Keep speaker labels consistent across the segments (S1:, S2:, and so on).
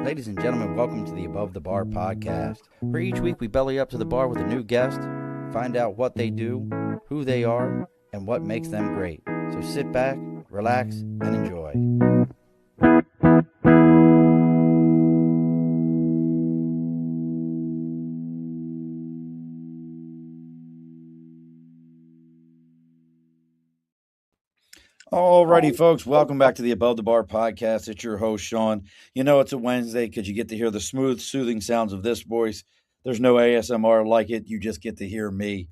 S1: Ladies and gentlemen, welcome to the Above the Bar podcast, where each week we belly up to the bar with a new guest, find out what they do, who they are, and what makes them great. So sit back, relax, and enjoy. Alrighty, folks, welcome back to the Above the Bar podcast. It's your host, Sean. You know it's a Wednesday because you get to hear the smooth, soothing sounds of this voice. There's no ASMR like it. You just get to hear me.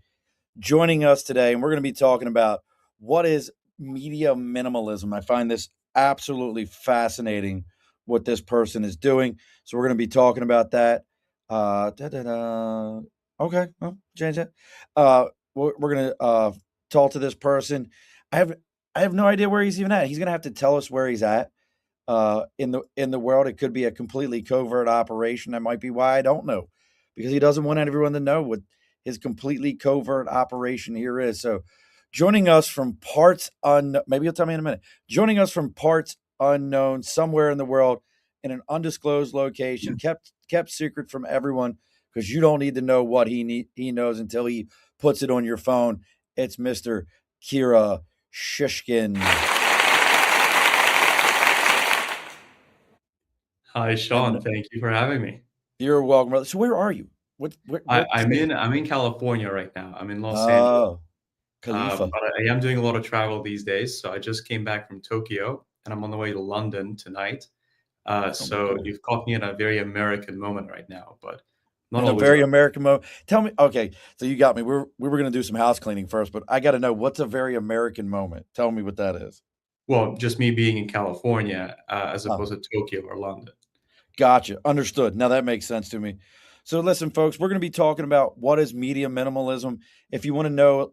S1: Joining us today, and we're going to be talking about what is media minimalism. I find this absolutely fascinating what this person is doing. So we're going to be talking about that. Okay, well, change that. We're going to talk to this person. I have no idea where he's even at. He's going to have to tell us where he's at in the world. It could be a completely covert operation. That might be why I don't know, because he doesn't want everyone to know what his completely covert operation here is. So, joining us from parts unknown, maybe you'll tell me in a minute. Joining us from parts unknown, somewhere in the world, in an undisclosed location, kept secret from everyone, because you don't need to know what he knows until he puts it on your phone. It's Mr. Kira Shishkin.
S2: Hi, Sean. Thank you for having me.
S1: You're welcome, brother. So where are you?
S2: I'm in California right now. I'm in Los Angeles.
S1: Khalifa.
S2: But I am doing a lot of travel these days. So I just came back from Tokyo and I'm on the way to London tonight. So you've caught me in a very American moment right now, but not
S1: In a
S2: always.
S1: very American moment. Tell me, okay, so you got me. We were going to do some house cleaning first, but I got to know, what's a very American moment? Tell me what that is.
S2: Well, just me being in California as
S1: Oh,
S2: opposed to Tokyo or London.
S1: gotcha. Understood. Now that makes sense to me. So listen, folks, we're going to be talking about what is media minimalism. If you want to know,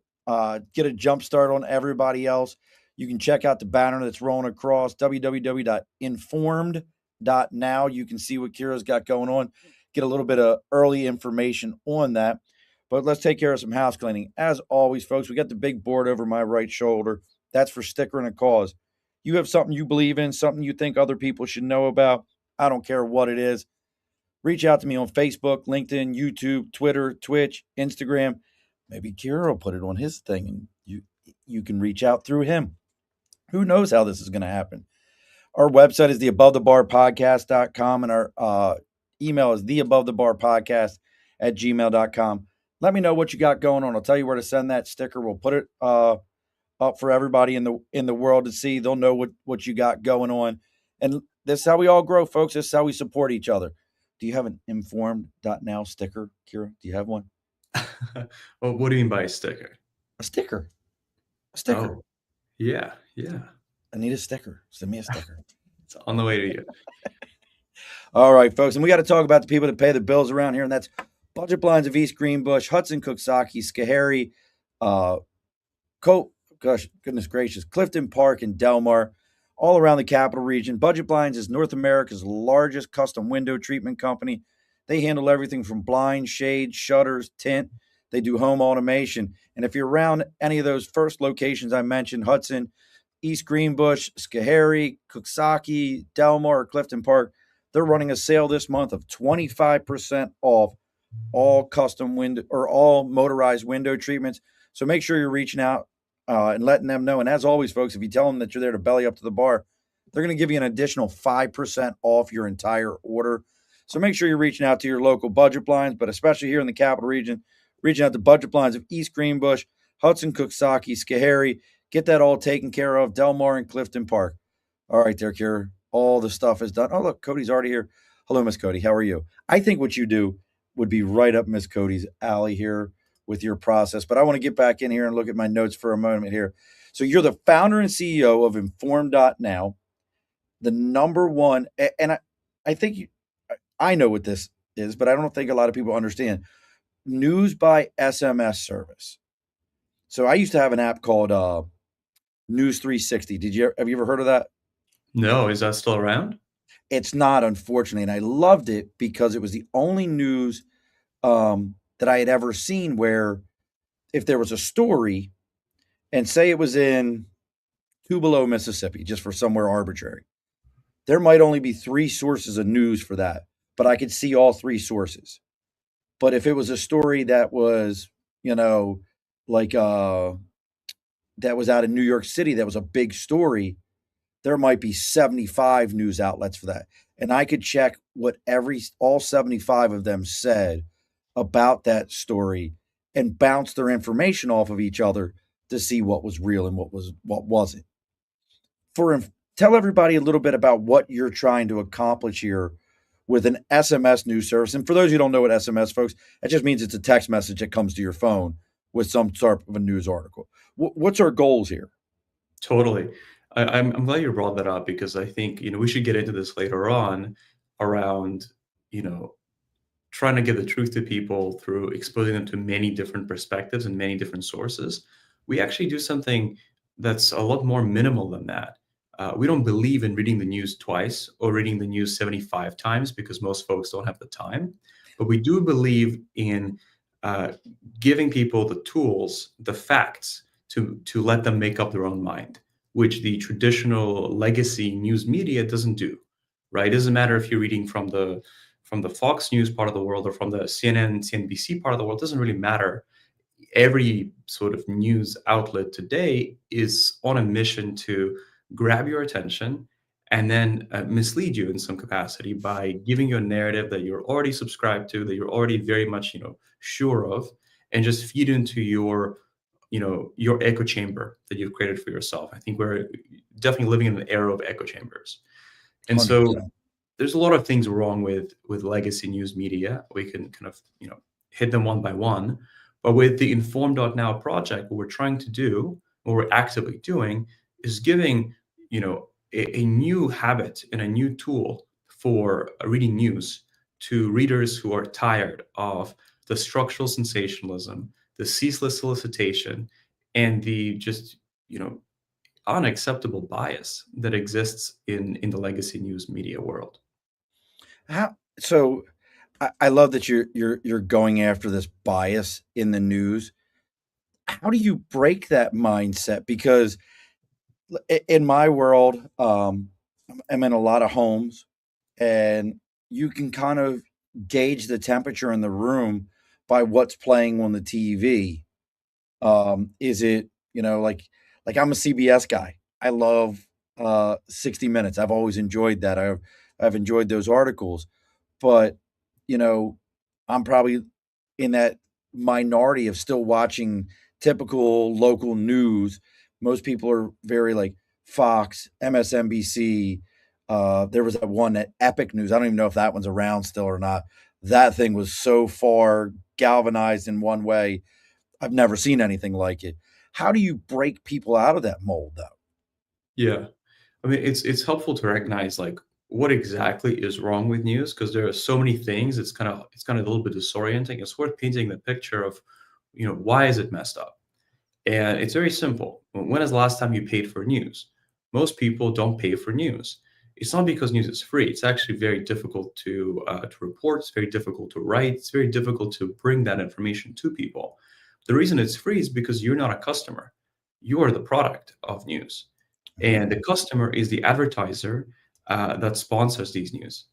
S1: get a jump start on everybody else, you can check out the banner that's rolling across www.informed.now. You can see what Kira's got going on, get a little bit of early information on that. But let's take care of some house cleaning. As always, folks, we got the big board over my right shoulder. That's for sticker and a cause. You have something you believe in, something you think other people should know about. I don't care what it is. Reach out to me on Facebook, LinkedIn, YouTube, Twitter, Twitch, Instagram. Maybe Kira will put it on his thing and you can reach out through him. Who knows how this is going to happen? Our website is theabovethebarpodcast.com and our email is theabovethebarpodcast@gmail.com. Let me know what you got going on. I'll tell you where to send that sticker. We'll put it up for everybody in the world to see. They'll know what you got going on. And this is how we all grow, folks. This is how we support each other. Do you have an Informed.now sticker, Kira? Do you have one?
S2: Well, what do you mean by a sticker?
S1: A sticker. A sticker.
S2: Oh, yeah.
S1: I need a sticker. Send me a sticker.
S2: It's on the way to you.
S1: All right, folks. And we got to talk about the people that pay the bills around here, and that's Budget Blinds of East Greenbush, Hudson Cooksaki, Schoharie, goodness gracious, Clifton Park and Delmar, all around the capital region. Budget Blinds is North America's largest custom window treatment company. They handle everything from blinds, shades, shutters, tint. They do home automation. And if you're around any of those first locations I mentioned, Hudson, East Greenbush, Schoharie, Cooksaki, Delmar, or Clifton Park, they're running a sale this month of 25% off all custom window or all motorized window treatments. So make sure you're reaching out and letting them know. And as always, folks, if you tell them that you're there to belly up to the bar, they're going to give you an additional 5% off your entire order. So make sure you're reaching out to your local Budget Blinds, but especially here in the capital region, reaching out to Budget Blinds of East Greenbush, Hudson Cooksaki, Schoharie. Get that all taken care of. Delmar and Clifton Park. All right, there, Kira. All the stuff is done. Oh, look, Cody's already here. Hello, Miss Cody. How are you? I think what you do would be right up Miss Cody's alley here with your process. But I want to get back in here and look at my notes for a moment here. So you're the founder and CEO of Informed.now, the number one, and I think I know what this is, but I don't think a lot of people understand, news-by-SMS service. So I used to have an app called News 360. Have you ever heard of that?
S2: No, is that still around?
S1: It's not, unfortunately, and I loved it because it was the only news that I had ever seen where if there was a story, and say it was in Tupelo, Mississippi, just for somewhere arbitrary, there might only be 3 sources of news for that, but I could see all 3 sources. But if it was a story that was, you know, like that was out in New York City, that was a big story, there might be 75 news outlets for that. And I could check what all 75 of them said about that story and bounce their information off of each other to see what was real and what wasn't. Tell everybody a little bit about what you're trying to accomplish here with an SMS news service. And for those who don't know what SMS, folks, that just means it's a text message that comes to your phone with some sort of a news article. What's our goals here?
S2: Totally. I'm glad you brought that up because I think, we should get into this later on around, you know, trying to get the truth to people through exposing them to many different perspectives and many different sources. We actually do something that's a lot more minimal than that. We don't believe in reading the news twice or reading the news 75 times because most folks don't have the time. But we do believe in uh, giving people the tools, the facts to let them make up their own mind, which the traditional legacy news media doesn't do. Right? It doesn't matter if you're reading from the Fox News part of the world or from the CNN, CNBC part of the world, it doesn't really matter. Every sort of news outlet today is on a mission to grab your attention and then mislead you in some capacity by giving you a narrative that you're already subscribed to, that you're already very much, sure of, and just feed into your echo chamber that you've created for yourself. I think we're definitely living in an era of echo chambers. And so
S1: 100%.
S2: there's a lot of things wrong with legacy news media. We can kind of hit them one by one, but with the Informed.now project, what we're trying to do, what we're actively doing, is giving a new habit and a new tool for reading news to readers who are tired of the structural sensationalism, the ceaseless solicitation, and the just unacceptable bias that exists in the legacy news media world.
S1: So I love that you're going after this bias in the news. How do you break that mindset? Because in my world, I'm in a lot of homes, and you can kind of gauge the temperature in the room by what's playing on the TV. Is it, like I'm a CBS guy. I love 60 Minutes. I've always enjoyed that. I've enjoyed those articles, but you know, I'm probably in that minority of still watching typical local news. Most people are very like Fox, MSNBC. There was that one at Epic News. I don't even know if that one's around still or not. That thing was so far galvanized in one way. I've never seen anything like it. How do you break people out of that mold, though?
S2: Yeah. I mean, it's helpful to recognize like what exactly is wrong with news because there are so many things. It's kind of a little bit disorienting. It's worth painting the picture of, why is it messed up? And it's very simple. When is the last time you paid for news? Most people don't pay for news. It's not because news is free. It's actually very difficult to report. It's very difficult to write. It's very difficult to bring that information to people. The reason it's free is because you're not a customer. You are the product of news, and the
S1: Mm,
S2: customer is the advertiser that sponsors these news,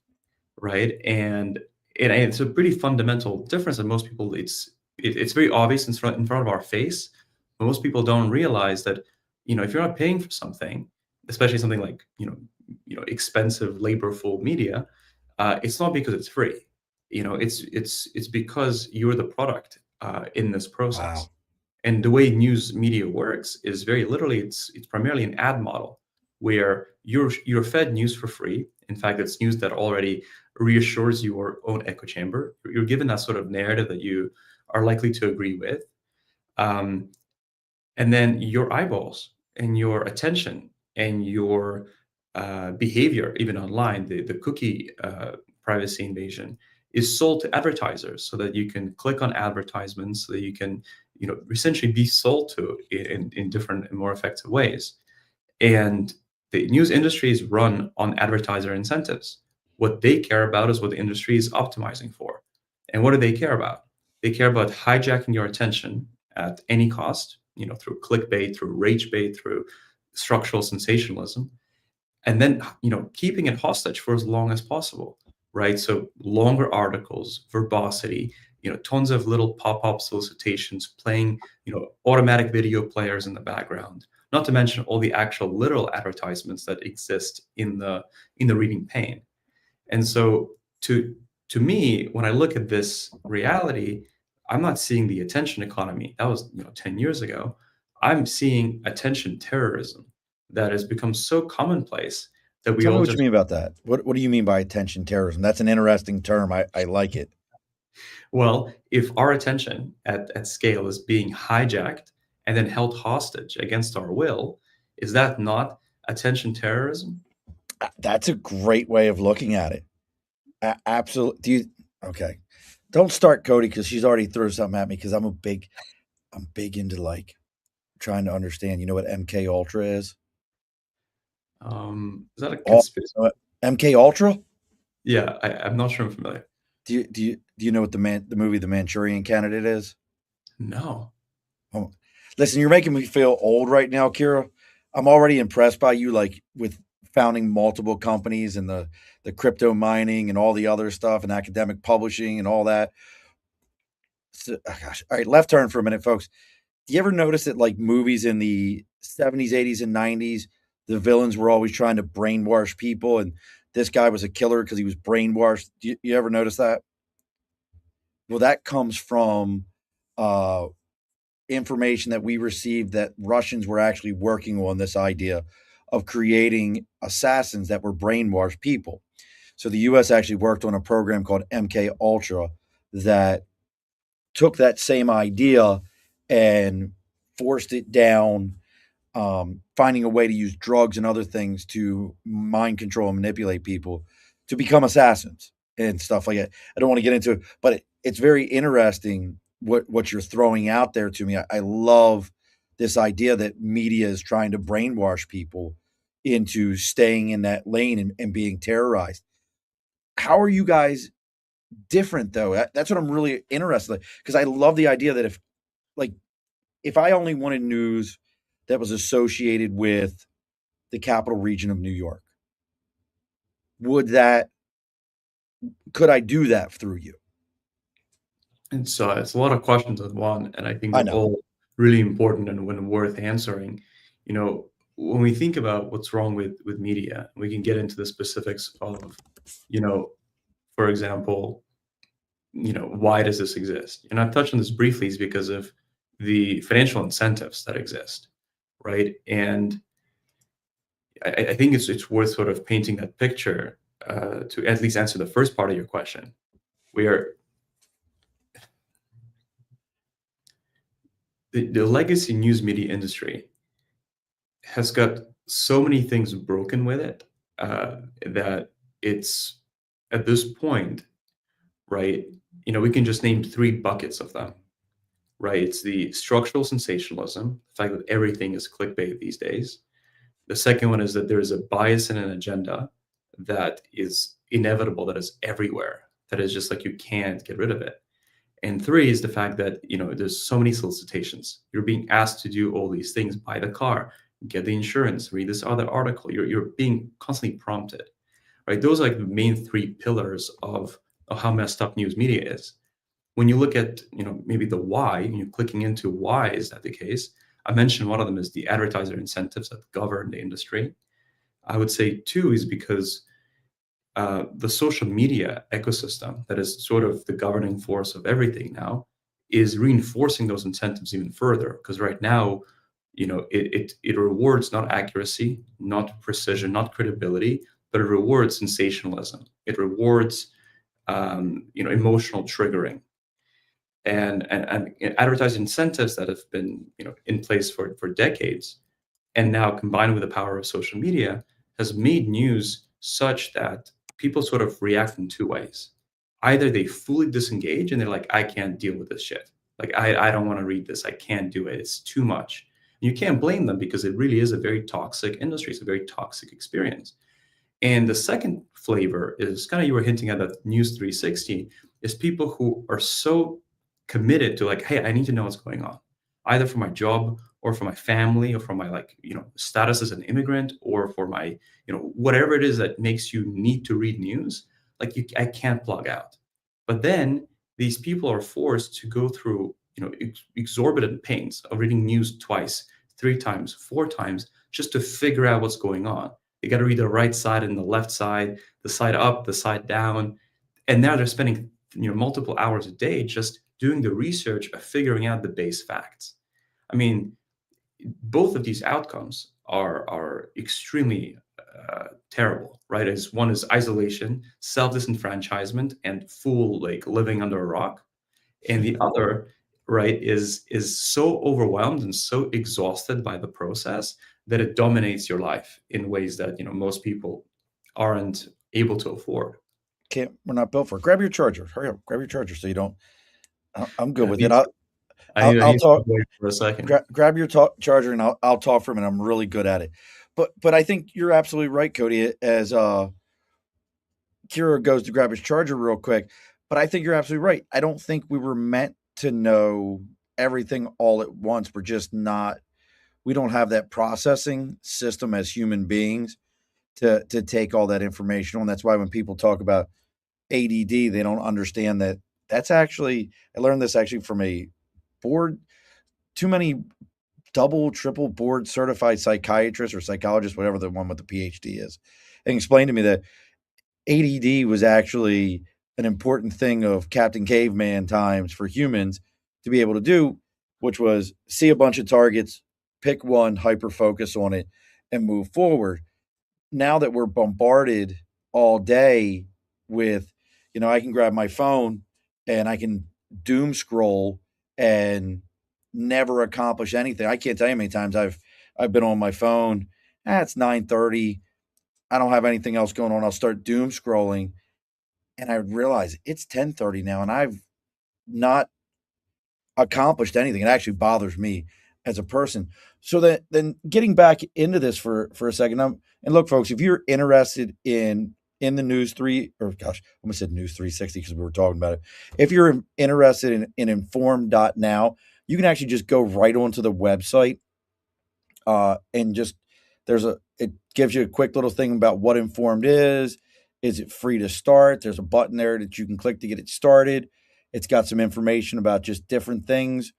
S2: right? And it's a pretty fundamental difference that most people it's very obvious in front of our face, but most people don't realize that if you're not paying for something, especially something like expensive laborful media, it's not because it's free. It's because you're the product in this process.
S1: wow.
S2: And the way news media works is very literally it's primarily an ad model where you're fed news for free. In fact, it's news that already reassures your own echo chamber. You're given that sort of narrative that you are likely to agree with. Um, and then your eyeballs and your attention and your behavior, even online, the cookie privacy invasion is sold to advertisers so that you can click on advertisements, so that you can, essentially be sold to in different and more effective ways. And the news industry is run on advertiser incentives. What they care about is what the industry is optimizing for. And what do they care about? They care about hijacking your attention at any cost, through clickbait, through rage bait, through structural sensationalism. and then keeping it hostage for as long as possible, right? So longer articles, verbosity, tons of little pop-up solicitations playing, automatic video players in the background, not to mention all the actual literal advertisements that exist in the reading pane. And so to me, when I look at this reality, I'm not seeing the attention economy. That was 10 years ago. I'm seeing attention terrorism that has become so commonplace that we
S1: Tell me
S2: all
S1: what you
S2: just,
S1: mean about that. What do you mean by attention terrorism? That's an interesting term. I like it.
S2: well, if our attention at scale is being hijacked and then held hostage against our will, is that not attention terrorism?
S1: That's a great way of looking at it. Absolutely. Do you? Okay. Don't start Cody because she's already threw something at me because I'm big into like trying to understand. You know what MK Ultra is?
S2: Is that a
S1: All
S2: conspiracy?
S1: you know what MK Ultra?
S2: Yeah, I'm not sure I'm familiar.
S1: Do you know what the movie The Manchurian Candidate is?
S2: No.
S1: Oh, listen, you're making me feel old right now, Kira. I'm already impressed by you, like with founding multiple companies and the crypto mining and all the other stuff and academic publishing and all that. So, oh gosh, all right, left turn for a minute, folks. Do you ever notice that like movies in the 70s, 80s, and 90s, the villains were always trying to brainwash people, and this guy was a killer because he was brainwashed? You ever notice that? Well, that comes from uh, information that we received that Russians were actually working on this idea of creating assassins that were brainwashed people. So the US actually worked on a program called MK Ultra that took that same idea and forced it down, finding a way to use drugs and other things to mind control and manipulate people to become assassins and stuff like that. I don't want to get into it, but it's very interesting what you're throwing out there to me. I love this idea that media is trying to brainwash people into staying in that lane and being terrorized. How are you guys different though? That's what I'm really interested in because I love the idea that like if I only wanted news that was associated with the capital region of New York, would that could I do that through you?
S2: And so it's a lot of questions in one, and I think
S1: I
S2: they're
S1: know.
S2: all really important and worth answering. When we think about what's wrong with media, we can get into the specifics of, you know, for example, why does this exist? And I've touched on this briefly is because of the financial incentives that exist, right? And I think it's worth sort of painting that picture to at least answer the first part of your question, where the legacy news media industry has got so many things broken with it that it's at this point, right? We can just name three buckets of them, right? It's the structural sensationalism, the fact that everything is clickbait these days. The second one is that there is a bias and an agenda that is inevitable, that is everywhere, that is just like you can't get rid of it. And three is the fact that there's so many solicitations. You're being asked to do all these things: buy the car, get the insurance, read this other article. You're being constantly prompted, right? Those are like the main three pillars of how messed up news media is. When you look at maybe the why, and you're clicking into why is that the case, I mentioned one of them is the advertiser incentives that govern the industry. I would say two is because the social media ecosystem that is sort of the governing force of everything now is reinforcing those incentives even further, because right now it rewards not accuracy, not precision, not credibility, but it rewards sensationalism. It rewards emotional triggering, and advertising incentives that have been in place for decades, and now combined with the power of social media, has made news such that people sort of react in two ways. Either they fully disengage and they're like, I can't deal with this shit. Like, I don't want to read this. I can't do it. It's too much. And you can't blame them because it really is a very toxic industry. It's a very toxic experience. And the second flavor is kind of, you were hinting at that News 360, is people who are so committed to like, hey, I need to know what's going on, either for my job or for my family, or for my status as an immigrant, or for my whatever it is that makes you need to read news, I can't plug out. But then these people are forced to go through exorbitant pains of reading news twice, three times, four times, just to figure out what's going on. They got to read the right side and the left side, the side up, the side down, and now they're spending multiple hours a day just doing the research of figuring out the base facts. I mean, both of these outcomes are extremely terrible, right? As one is isolation, self-disenfranchisement, and full living under a rock, and the other, right, is so overwhelmed and so exhausted by the process that it dominates your life in ways that most people aren't able to afford.
S1: We're not built for it. Grab your charger. Hurry up. Grab your charger so you don't. I'm good
S2: I
S1: with
S2: need
S1: it.
S2: to, I
S1: I'll
S2: need to
S1: talk.
S2: wait for a second.
S1: Grab your charger and I'll talk for a minute. I'm really good at it. But I think you're absolutely right, Cody. As Kira goes to grab his charger real quick, but I think you're absolutely right. I don't think we were meant to know everything all at once. We're just not. We don't have that processing system as human beings to take all that information on. That's why when people talk about ADD, they don't understand that that's actually. I learned this actually from a board. Too many double, triple board certified psychiatrist or psychologist, whatever the one with the PhD is, and explained to me that ADD was actually an important thing of Captain Caveman times for humans to be able to do, which was see a bunch of targets, pick one, hyper focus on it, and move forward. Now that we're bombarded all day with, I can grab my phone and I can doom scroll and never accomplish anything. I can't tell you how many times I've been on my phone. It's 9:30. I don't have anything else going on. I'll start doom scrolling and I realize it's 10:30 now and I've not accomplished anything. It actually bothers me as a person. So that then getting back into this for a second, and look, folks, if you're interested in the news three, or gosh, I almost said news 360 because we were talking about it. If you're interested in Informed.now, you can actually just go right onto the website and just it gives you a quick little thing about what Informed is. Is it free to start? There's a button there that you can click to get it started. It's got some information about just different things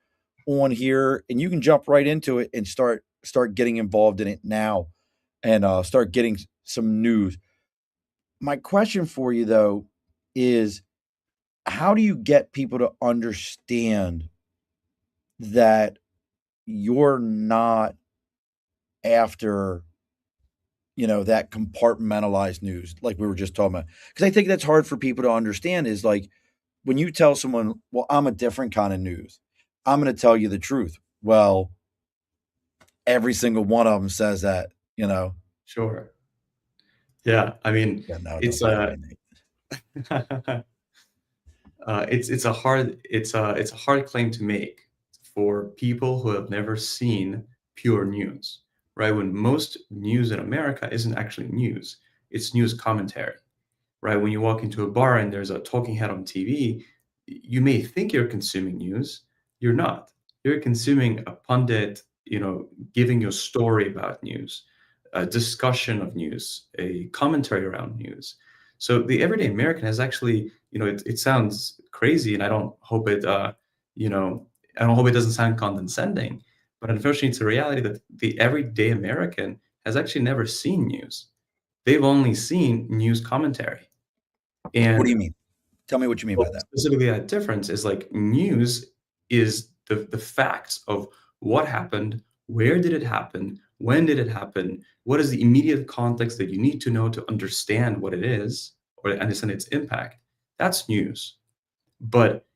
S1: on here, and you can jump right into it and start getting involved in it now, and start getting some news. My question for you though is, how do you get people to understand that you're not after that compartmentalized news like we were just talking about? Because I think that's hard for people to understand, is like when you tell someone, well, I'm a different kind of news, I'm going to tell you the truth. Well, every single one of them says that.
S2: Sure. Yeah, I mean,
S1: Yeah, no, don't
S2: it's
S1: do that to
S2: a
S1: me, Nate.
S2: it's a hard claim to make for people who have never seen pure news, right? When most news in America isn't actually news, it's news commentary, right? When you walk into a bar and there's a talking head on TV, you may think you're consuming news. You're not. You're consuming a pundit, giving you a story about news, a discussion of news, a commentary around news. So the everyday American has actually, it sounds crazy, and I don't hope it doesn't sound condescending, but unfortunately, it's a reality that the everyday American has actually never seen news. They've only seen news commentary.
S1: What do
S2: And
S1: you mean? Tell me what you mean
S2: well,
S1: by that.
S2: specifically, that difference is news is the facts of what happened, where did it happen, when did it happen, what is the immediate context that you need to know to understand what it is or understand its impact. That's news. But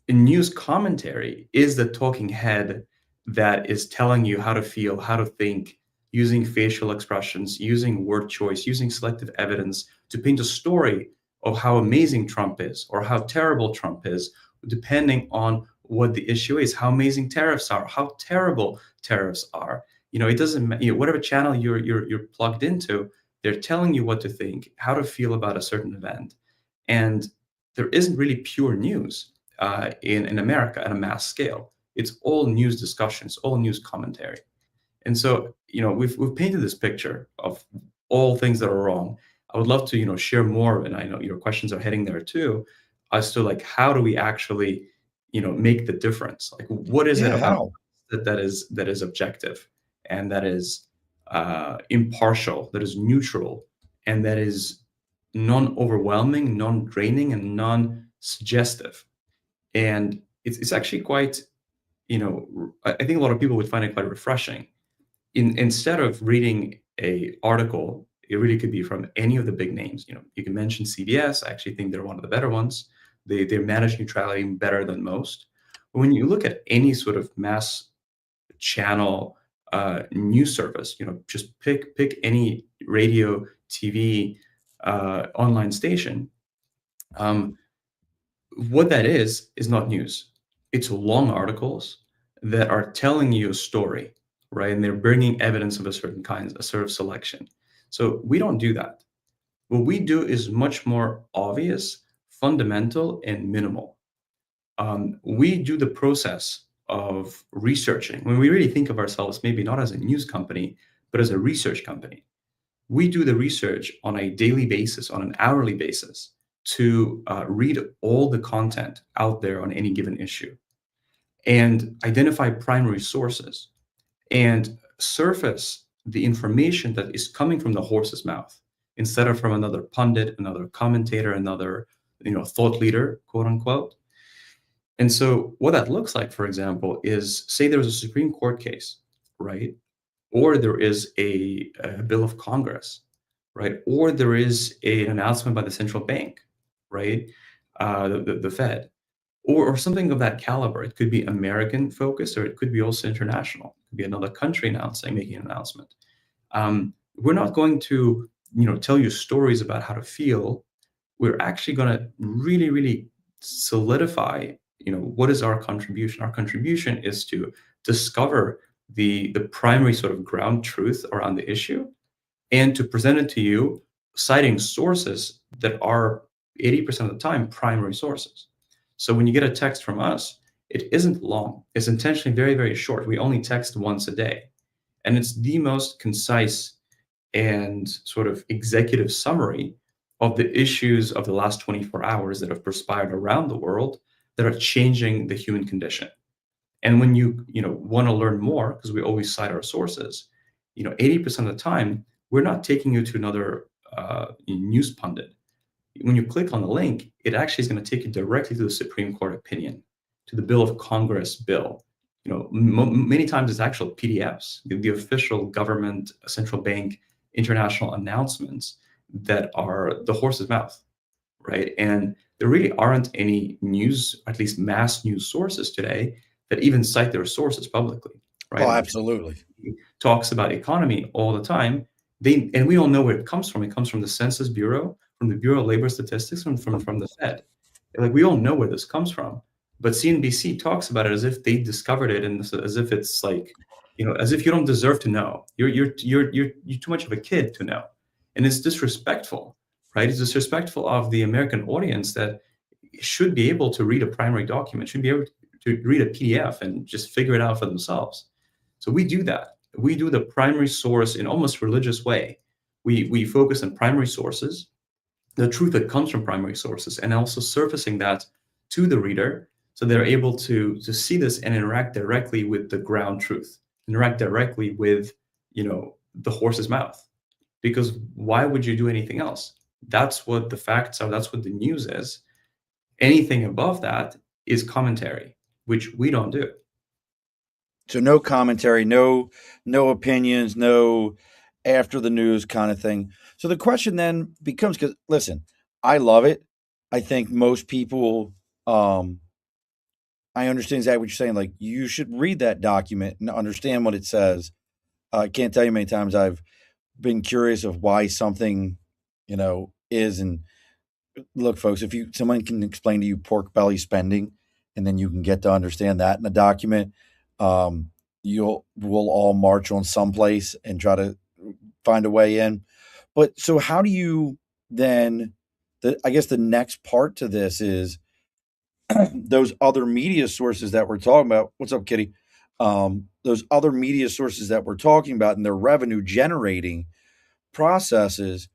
S2: news commentary is the talking head that is telling you how to feel, how to think, using facial expressions, using word choice, using selective evidence to paint a story of how amazing Trump is or how terrible Trump is, depending on what the issue is, how amazing tariffs are, how terrible tariffs are. It doesn't matter, whatever channel you're plugged into, they're telling you what to think, how to feel about a certain event. And there isn't really pure news in America at a mass scale. It's all news discussions, all news commentary. And so, we've painted this picture of all things that are wrong. I would love to, share more, and I know your questions are heading there too, as to like how do we actually, make the difference? Like, what is it
S1: Yeah,
S2: about
S1: how?
S2: that is objective and that is impartial, that is neutral, and that is non-overwhelming, non-draining, and non-suggestive. And it's actually quite, I think a lot of people would find it quite refreshing instead of reading a article. It really could be from any of the big names. You can mention CBS. I actually think they're one of the better ones. They manage neutrality better than most. When you look at any sort of mass channel news service, just pick any radio, TV, online station. What that is not news. It's long articles that are telling you a story, right? And they're bringing evidence of a certain kind, a sort of selection. So we don't do that. What we do is much more obvious, fundamental, and minimal. We do the process of researching. When we really think of ourselves, maybe not as a news company, but as a research company, we do the research on a daily basis, on an hourly basis, to read all the content out there on any given issue and identify primary sources and surface the information that is coming from the horse's mouth instead of from another pundit, another commentator, another thought leader, quote unquote. And so what that looks like, for example, is say there's a Supreme Court case, right? Or there is a bill of Congress, right? Or there is an announcement by the central bank, right? The Fed, or something of that caliber. It could be American focused, or it could be also international. It could be another country making an announcement. We're not going to, tell you stories about how to feel. We're actually going to really, really solidify, what is our contribution? Our contribution is to discover the primary sort of ground truth around the issue and to present it to you citing sources that are 80% of the time primary sources. So when you get a text from us, it isn't long. It's intentionally very, very short. We only text once a day. And it's the most concise and sort of executive summary of the issues of the last 24 hours that have perspired around the world that are changing the human condition. And when you want to learn more, because we always cite our sources, 80% of the time, we're not taking you to another news pundit. When you click on the link, it actually is going to take you directly to the Supreme Court opinion, to the Bill of Congress bill. Many times it's actual PDFs, the official government, central bank, international announcements that are the horse's mouth, right? And there really aren't any news, at least mass news sources today, that even cite their sources publicly,
S1: Oh,
S2: right? Like
S1: absolutely.
S2: talks about economy all the time. And we all know where it comes from. It comes from the Census Bureau, from the Bureau of Labor Statistics, from the Fed. Like we all know where this comes from. But CNBC talks about it as if they discovered it, and as if it's like, as if you don't deserve to know. You're too much of a kid to know, and it's disrespectful, right? It's disrespectful of the American audience that should be able to read a primary document, should be able to read a PDF and just figure it out for themselves. So we do that. We do the primary source in almost religious way. We focus on primary sources, the truth that comes from primary sources, and also surfacing that to the reader so they're able to see this and interact directly with the ground truth, interact directly with the horse's mouth. Because why would you do anything else? That's what the facts are. That's what the news is. Anything above that is commentary, which we don't do.
S1: So no commentary, no opinions, no after the news kind of thing. So the question then becomes, because listen, I love it. I think most people, I understand exactly what you're saying. Like you should read that document and understand what it says. I can't tell you how many times I've been curious of why something, is. And look, folks, if someone can explain to you pork belly spending, and then you can get to understand that in a document, we'll all march on someplace and try to find a way in. But so how do you then? I guess the next part to this is those other media sources that we're talking about. What's up, Kitty? Those other media sources that we're talking about and their revenue generating processes.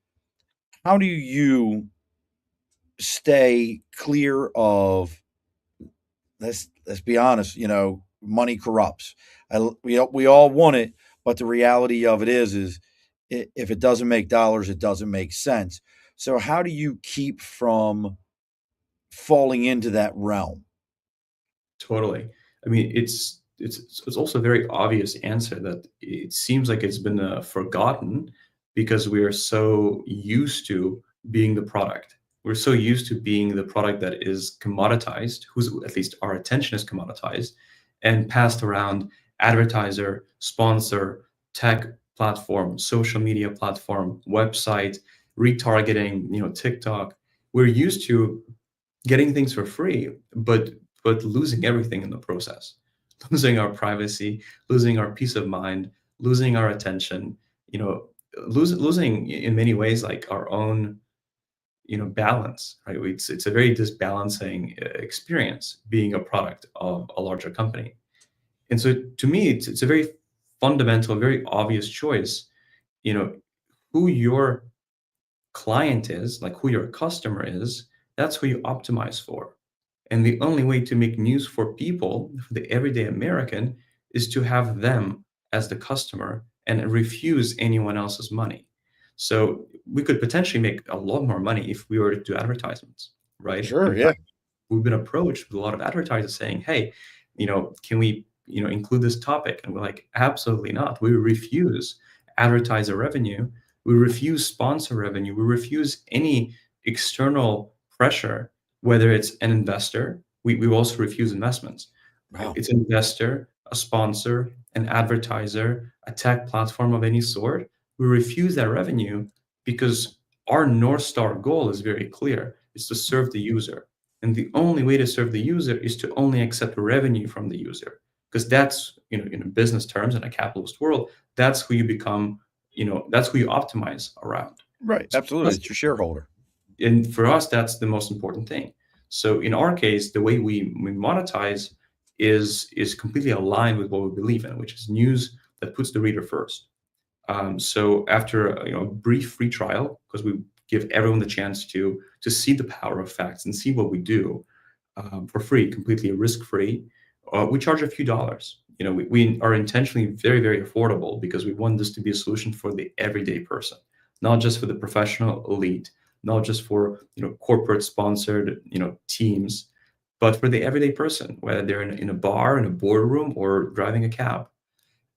S1: How do you stay clear of, let's be honest, money corrupts. We all want it, but the reality of it is if it doesn't make dollars, it doesn't make sense. So how do you keep from falling into that realm?
S2: Totally. I mean, it's also a very obvious answer that it seems like it's been forgotten because we are so used to being the product. We're so used to being the product that is commoditized, whose at least our attention is commoditized, and passed around advertiser, sponsor, tech platform, social media platform, website, retargeting, TikTok. We're used to getting things for free, but losing everything in the process, losing our privacy, losing our peace of mind, losing our attention, losing in many ways like our own balance, right? It's a very disbalancing experience being a product of a larger company. And so to me, it's a very fundamental, very obvious choice. You know, who your client is, like who your customer is, that's who you optimize for. And the only way to make news for people, for the everyday American, is to have them as the customer and refuse anyone else's money. So we could potentially make a lot more money if we were to do advertisements, right?
S1: Sure,
S2: In
S1: yeah.
S2: fact, we've been approached with a lot of advertisers saying, hey, can we, include this topic? And we're like, absolutely not. We refuse advertiser revenue. We refuse sponsor revenue. We refuse any external pressure, whether it's an investor. We also refuse investments.
S1: Wow.
S2: It's an investor, a sponsor, an advertiser, a tech platform of any sort. We refuse that revenue because our North Star goal is very clear. It's to serve the user. And the only way to serve the user is to only accept revenue from the user. Because that's, in business terms, in a capitalist world, that's who you become, that's who you optimize around.
S1: Right.
S2: So
S1: Absolutely. It's your shareholder.
S2: and for us, that's the most important thing. So in our case, the way we monetize is completely aligned with what we believe in, which is news that puts the reader first. So after a brief free trial, because we give everyone the chance to see the power of facts and see what we do for free, completely risk free, we charge a few dollars. We are intentionally very, very affordable because we want this to be a solution for the everyday person, not just for the professional elite, not just for corporate sponsored teams, but for the everyday person, whether they're in a bar, in a boardroom, or driving a cab.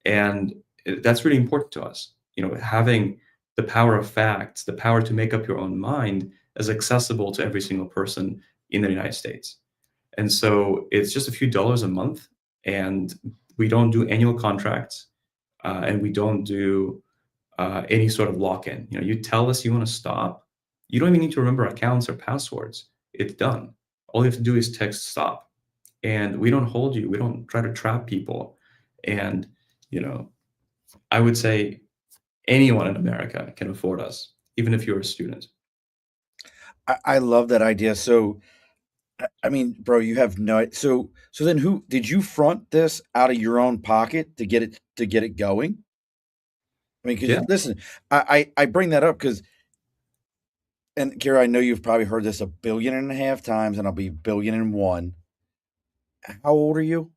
S2: And that's really important to us. Having the power of facts, the power to make up your own mind, is accessible to every single person in the United States. And so it's just a few dollars a month, and we don't do annual contracts, and we don't do any sort of lock-in. You tell us you want to stop, you don't even need to remember accounts or passwords. It's done. All you have to do is text stop, and we don't hold you. We don't try to trap people. And you know, I would say anyone in America can afford us, even if you're a student.
S1: I love that idea. So, I mean, bro, you have no. So then, who did you front this out of your own pocket to get it going? I mean, because
S2: Yeah.
S1: listen, I bring that up because, and Kira, I know you've probably heard this 1.5 billion times, and I'll be billion and one. How old are you?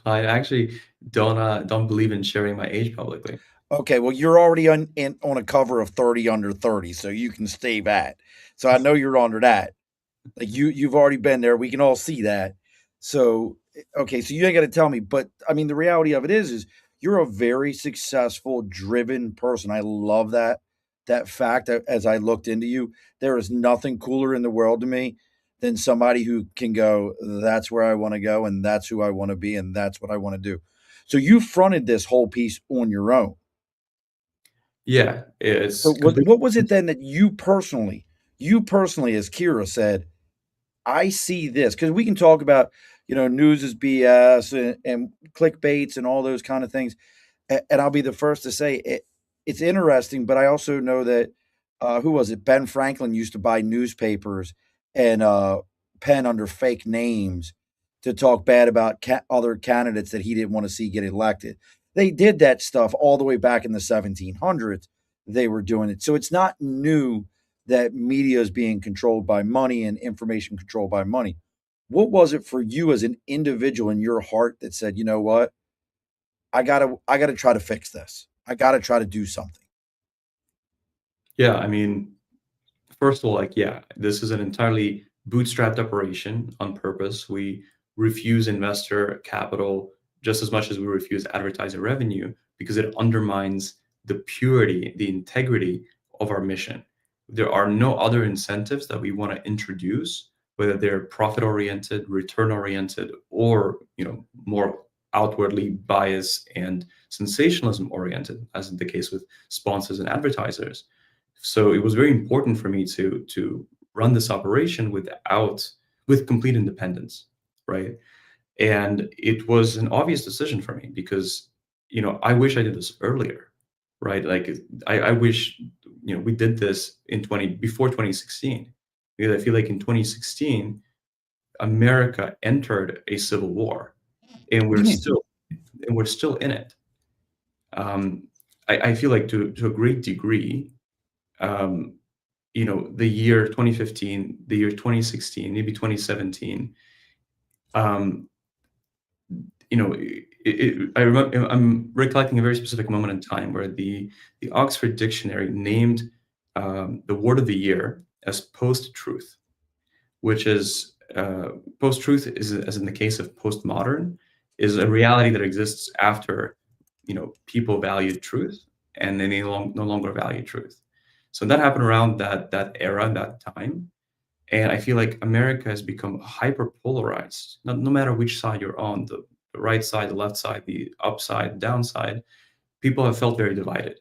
S2: I actually don't believe in sharing my age publicly.
S1: Okay, well, you're already on a cover of 30 under 30, so you can stay that. So I know you're under that. Like you've already been there. We can all see that. So okay, so you ain't got to tell me, but I mean the reality of it is you're a very successful, driven person. I love that fact. As I looked into you, there is nothing cooler in the world to me than somebody who can go, that's where I want to go, and that's who I want to be, and that's what I want to do. So you fronted this whole piece on your own.
S2: Yeah,
S1: So
S2: it's
S1: what
S2: completely.
S1: was it then that you personally, as Kira said, I see this because we can talk about, news is BS and clickbaits and all those kind of things. And I'll be the first to say it's interesting, but I also know that who was it? Ben Franklin used to buy newspapers and pen under fake names to talk bad about other candidates that he didn't want to see get elected. They did that stuff all the way back in the 1700s. They were doing it. So it's not new that media is being controlled by money and information controlled by money. What was it for you as an individual in your heart that said, you know what? I gotta try to fix this. I gotta try to do something.
S2: Yeah, I mean, first of all, like, yeah, this is an entirely bootstrapped operation on purpose. We refuse investor capital just as much as we refuse advertiser revenue because it undermines the purity, the integrity of our mission. There are no other incentives that we want to introduce, whether they're profit oriented, return oriented, or more outwardly biased and sensationalism oriented, as in the case with sponsors and advertisers. So it was very important for me to run this operation with complete independence, right? And it was an obvious decision for me because I wish I did this earlier, right? Like I wish we did this before 2016, because I feel like in 2016 America entered a civil war, and
S1: What do
S2: we're
S1: you mean?
S2: still in it. Um, I feel like to a great degree, um, the year 2015, the year 2016, maybe 2017, um, I remember I'm recollecting a very specific moment in time where the Oxford Dictionary named the word of the year as post-truth, which is post-truth is, as in the case of postmodern, is a reality that exists after people valued truth and they no longer value truth. So that happened around that era, that time. And I feel like America has become hyper polarized. No matter which side you're on, the right side, the left side, the upside, downside, people have felt very divided.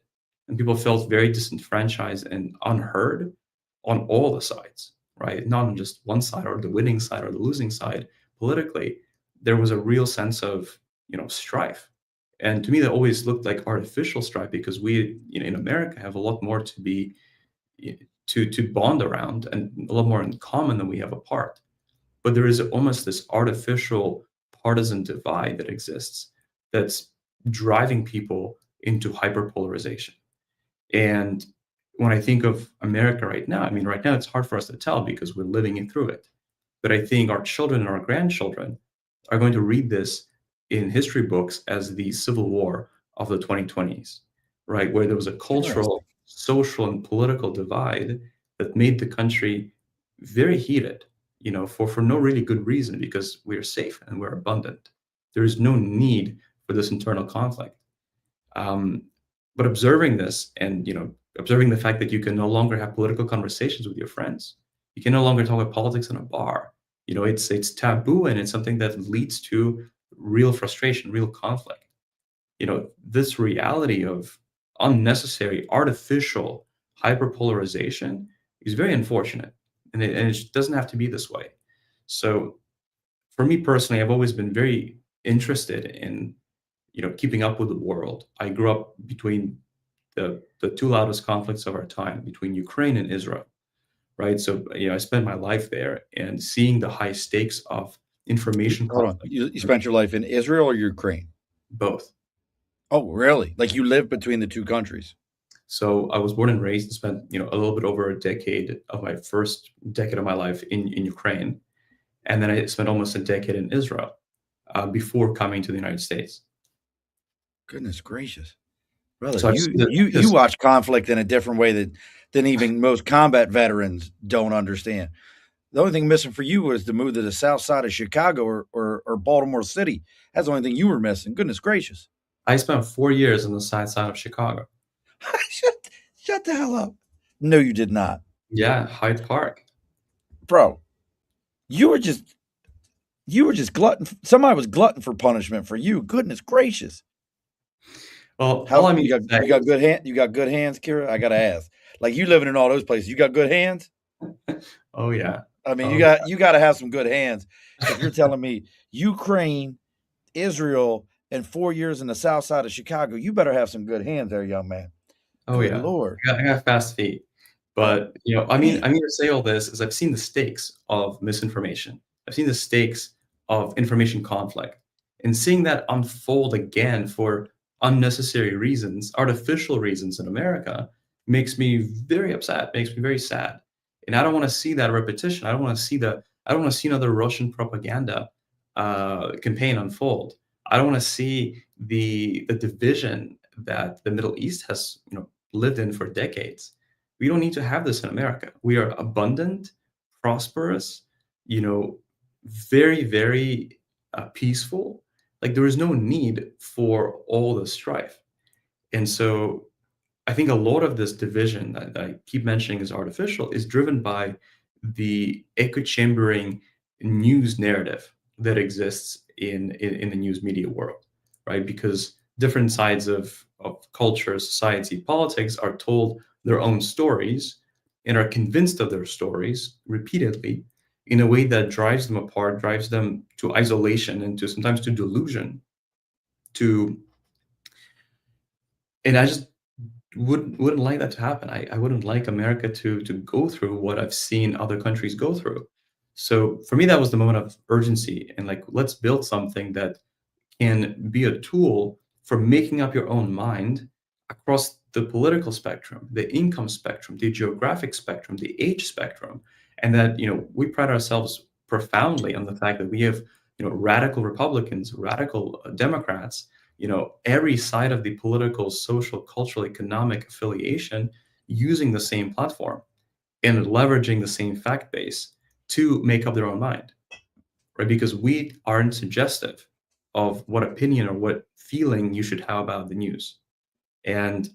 S2: And people felt very disenfranchised and unheard on all the sides, right? Not on just one side or the winning side or the losing side. Politically, there was a real sense of, strife. And to me, that always looked like artificial strife because we, in America, have a lot more to bond around and a lot more in common than we have apart. But there is almost this artificial partisan divide that exists that's driving people into hyperpolarization. And when I think of America right now, I mean, right now it's hard for us to tell because we're living through it. But I think our children and our grandchildren are going to read this in history books as the Civil War of the 2020s, right? Where there was a
S1: Interesting.
S2: cultural, social, and political divide that made the country very heated, for no really good reason because we're safe and we're abundant. There is no need for this internal conflict. Um, but observing this and observing the fact that you can no longer have political conversations with your friends, you can no longer talk about politics in a bar. It's taboo and it's something that leads to real frustration, real conflict. This reality of unnecessary, artificial hyperpolarization is very unfortunate, and it doesn't have to be this way. So, for me personally, I've always been very interested in keeping up with the world. I grew up between the two loudest conflicts of our time, between Ukraine and Israel, right? So I spent my life there and seeing the high stakes of information
S1: Hold on.
S2: conflict.
S1: You spent your life in Israel or Ukraine?
S2: Both.
S1: Oh, really? Like you live between the two countries?
S2: So I was born and raised and spent a little bit over a decade of my first decade of my life in Ukraine, and then I spent almost a decade in Israel before coming to the United States.
S1: Goodness gracious, brother!
S2: So I've
S1: You
S2: seen
S1: you you
S2: this.
S1: watch conflict in a different way than even most combat veterans don't understand. The only thing missing for you was to move to the south side of Chicago or Baltimore City. That's the only thing you were missing. Goodness gracious!
S2: I spent 4 years on the south side of Chicago.
S1: shut the hell up. No, you did not,
S2: Yeah, Hyde Park.
S1: bro. You were just you were just glutton. Somebody was glutton for punishment for you. Goodness gracious!
S2: Well, all
S1: How
S2: I mean
S1: you got
S2: to say
S1: you got good hand you got good hands, Kira? I gotta ask. Like you living in all those places, you got good hands?
S2: is, oh yeah,
S1: I mean,
S2: oh
S1: you gotta have some good hands. If you're telling me Ukraine, Israel, and 4 years in the south side of Chicago, you better have some good hands there, young man.
S2: oh
S1: Good
S2: yeah,
S1: Lord.
S2: I got fast feet. But,
S1: Hey,
S2: I mean to say all this is I've seen the stakes of misinformation. I've seen the stakes of information conflict, and seeing that unfold again for unnecessary reasons, artificial reasons in America makes me very upset, makes me very sad. And I don't want to see that repetition. I don't want to see another Russian propaganda campaign unfold. I don't want to see the division that the Middle East has, lived in for decades. We don't need to have this in America. We are abundant, prosperous, you know, very, very peaceful. Like there is no need for all the strife. And so I think a lot of this division that I keep mentioning is artificial is driven by the echo chambering news narrative that exists in the news media world, right? Because different sides of culture, society, politics are told their own stories and are convinced of their stories repeatedly in a way that drives them apart, drives them to isolation and to sometimes to delusion, to and I just wouldn't like that to happen. I wouldn't like America to go through what I've seen other countries go through. So for me, that was the moment of urgency and like let's build something that can be a tool for making up your own mind across the political spectrum, the income spectrum, the geographic spectrum, the age spectrum, and that we pride ourselves profoundly on the fact that we have radical Republicans, radical Democrats, every side of the political, social, cultural, economic affiliation using the same platform and leveraging the same fact base to make up their own mind, right? Because we aren't suggestive of what opinion or what feeling you should have about the news. And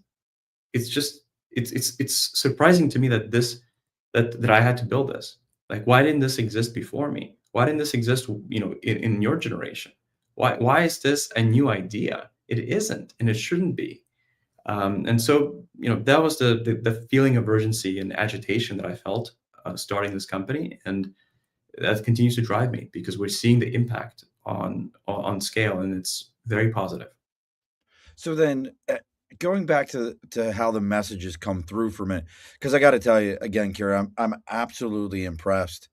S2: it's just it's surprising to me that that I had to build this. Like, why didn't this exist before me? Why didn't this exist, in your generation? Why is this a new idea? It isn't, and it shouldn't be. And so, that was the feeling of urgency and agitation that I felt starting this company, and that continues to drive me because we're seeing the impact on scale, and it's very positive.
S1: so then, going back to how the messages come through for me, because I gotta tell you again, Kira, I'm absolutely impressed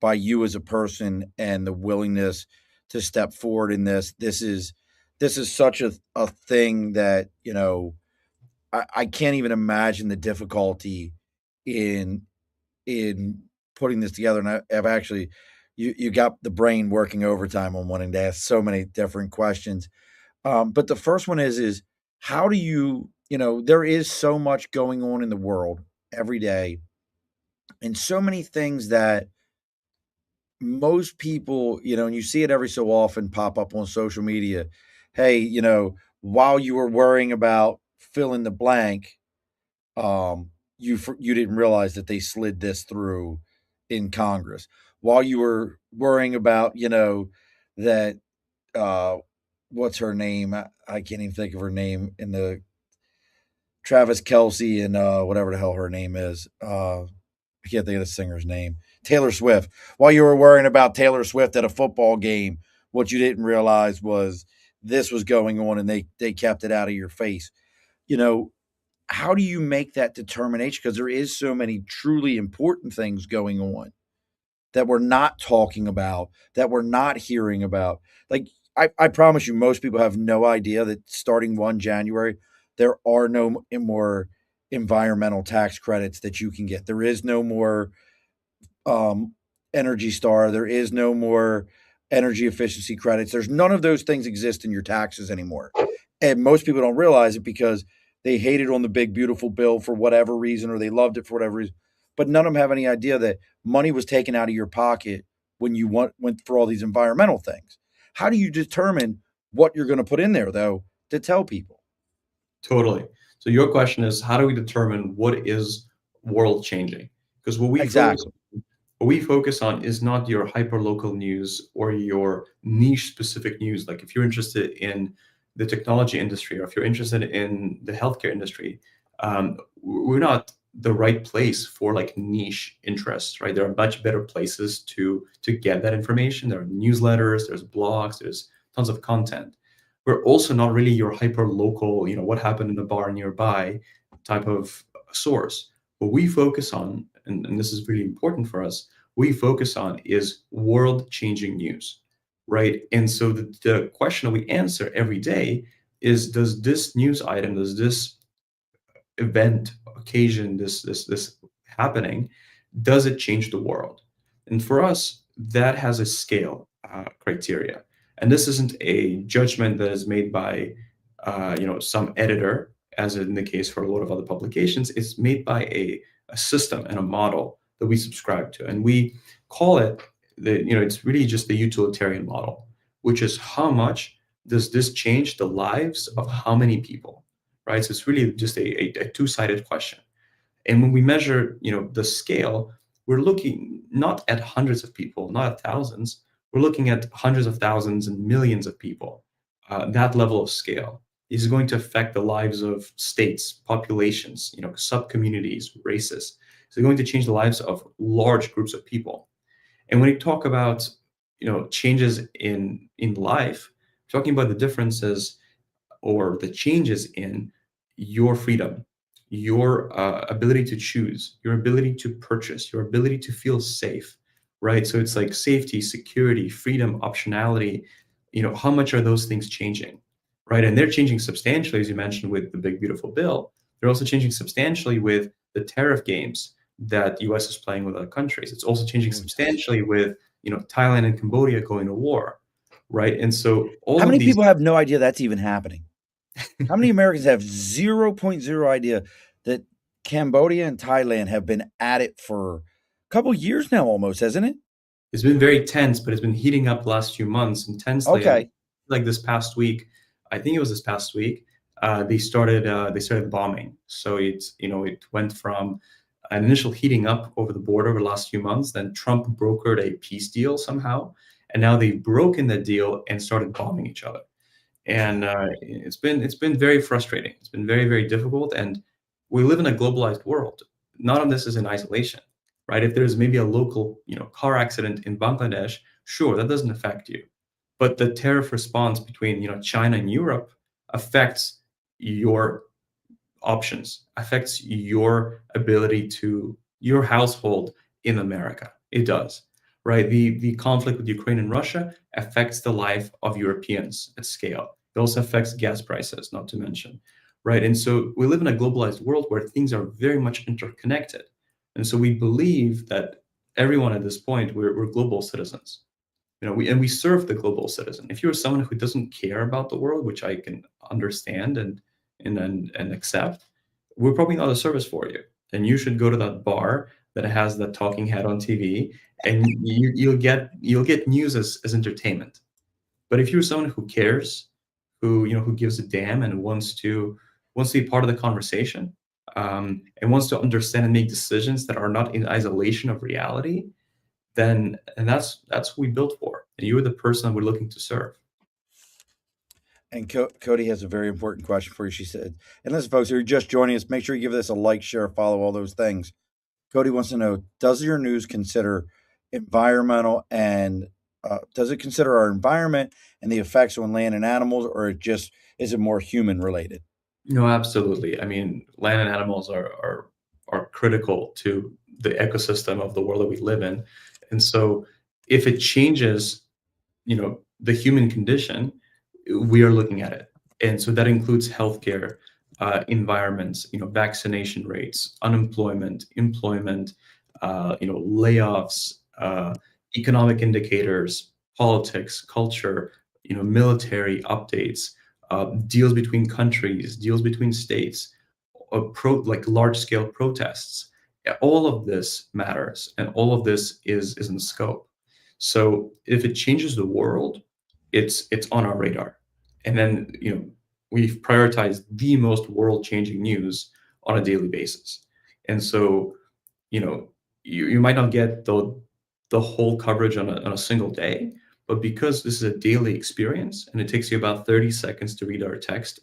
S1: by you as a person and the willingness to step forward in this. This is such a thing that, I can't even imagine the difficulty in in putting this together, and I've actually you got the brain working overtime on wanting to ask so many different questions. But the first one is how do there is so much going on in the world every day, and so many things that most people, and you see it every so often pop up on social media. Hey, while you were worrying about fill in the blank, you didn't realize that they slid this through in Congress. While you were worrying about, that uh, what's her name? I can't even think of her name in the Travis Kelsey and whatever the hell her name is. I can't think of the singer's name. Taylor Swift. While you were worrying about Taylor Swift at a football game, what you didn't realize was this was going on, and they kept it out of your face. You know, how do you make that determination? Because there is so many truly important things going on that we're not talking about, that we're not hearing about. Like, I promise you, most people have no idea that starting 1 January, there are no more environmental tax credits that you can get. There is no more um, Energy Star. There is no more energy efficiency credits. There's none of those things exist in your taxes anymore. And most people don't realize it because they hated on the big, beautiful bill for whatever reason, or they loved it for whatever reason. But none of them have any idea that money was taken out of your pocket when you went for all these environmental things. How do you determine what you're going to put in there, though, to tell people?
S2: Totally. So your question is, how do we determine what is world changing? Because
S1: Exactly.
S2: what we focus on is not your hyper local news or your niche specific news. Like if you're interested in the technology industry or if you're interested in the healthcare industry, we're not the right place for like niche interests, right? There are much better places to get that information. There are newsletters, there's blogs, there's tons of content. We're also not really your hyper local, what happened in the bar nearby type of source. What we focus on, and this is really important for us, we focus on is world-changing news, right? And so the question that we answer every day is, does this news item, does this event, occasion, this happening, does it change the world? And for us, that has a scale criteria. And this isn't a judgment that is made by some editor, as in the case for a lot of other publications. It's made by a system and a model that we subscribe to, and we call it it's really just the utilitarian model, which is how much does this change the lives of how many people, right? So it's really just a two-sided question. And when we measure, the scale, we're looking not at hundreds of people, not at thousands. We're looking at hundreds of thousands and millions of people. That level of scale is going to affect the lives of states, populations, sub-communities, races. It's going to change the lives of large groups of people. And when we talk about, changes in life, we're talking about the differences or the changes in your freedom, your ability to choose, your ability to purchase, your ability to feel safe, right? So it's like safety, security, freedom, optionality. How much are those things changing, right? And they're changing substantially, as you mentioned, with the big beautiful bill. They're also changing substantially with the tariff games that U.S. is playing with other countries. It's also changing substantially with Thailand and Cambodia going to war, right? And so
S1: How
S2: all of
S1: many
S2: these.
S1: people have no idea that's even happening? How many Americans have 0.0 idea that Cambodia and Thailand have been at it for a couple years now, almost, hasn't it?
S2: It's been very tense, but it's been heating up the last few months intensely. And
S1: Okay.
S2: like this past week, I think it was this past week, they started bombing. So it went from an initial heating up over the border over the last few months. Then Trump brokered a peace deal somehow, and now they've broken the deal and started bombing each other. And it's been very frustrating. It's been very, very difficult, and we live in a globalized world. None of this is in isolation, right? If there's maybe a local car accident in Bangladesh, sure, that doesn't affect you, but the tariff response between China and Europe affects your options, affects your ability to your household in America. It does, right? The conflict with Ukraine and Russia affects the life of Europeans at scale. It also affects gas prices, not to mention, right? And so we live in a globalized world where things are very much interconnected. And so we believe that everyone at this point, we're global citizens. We serve the global citizen. If you're someone who doesn't care about the world, which I can understand and accept, we're probably not a service for you. Then you should go to that bar that has that talking head on TV, and you'll get news as entertainment. But if you're someone who cares, who gives a damn and wants to be part of the conversation, and wants to understand and make decisions that are not in isolation of reality, then and that's what we built for. And you are the person we're looking to serve.
S1: And Cody has a very important question for you. She said, and listen, folks, if you're just joining us, make sure you give this a like, share, follow, all those things. Cody wants to know, does your news consider environmental and does it consider our environment and the effects on land and animals, or is it more human related?
S2: No, absolutely. I mean, land and animals are critical to the ecosystem of the world that we live in. And so if it changes, the human condition, we are looking at it. And so that includes healthcare, environments, vaccination rates, unemployment, employment, layoffs, economic indicators, politics, culture, military updates, deals between countries, deals between states, like large scale protests. All of this matters, and all of this is in scope. So if it changes the world, it's on our radar. And then we've prioritized the most world changing news on a daily basis. And so you might not get the whole coverage on a single day, but because this is a daily experience and it takes you about 30 seconds to read our text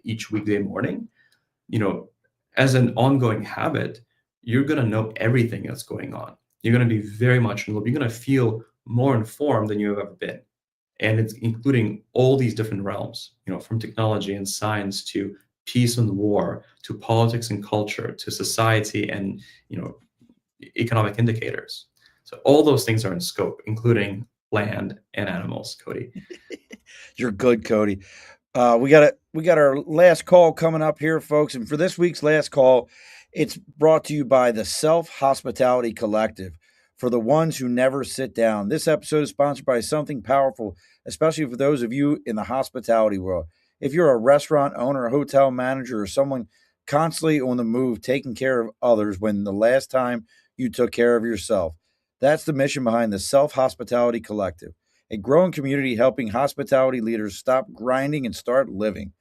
S2: each weekday morning, as an ongoing habit, you're going to know everything that's going on. You're going to be very much in the loop. You're going to feel more informed than you've ever been. And it's including all these different realms, from technology and science to peace and war, to politics and culture, to society and economic indicators. So all those things are in scope, including land and animals, Cody.
S1: You're good, Cody. We got our last call coming up here, folks. And for this week's last call, it's brought to you by the Self Hospitality Collective. For the ones who never sit down, this episode is sponsored by something powerful, especially for those of you in the hospitality world. If you're a restaurant owner, a hotel manager, or someone constantly on the move, taking care of others when the last time you took care of yourself, that's the mission behind the Self Hospitality Collective, a growing community helping hospitality leaders stop grinding and start living.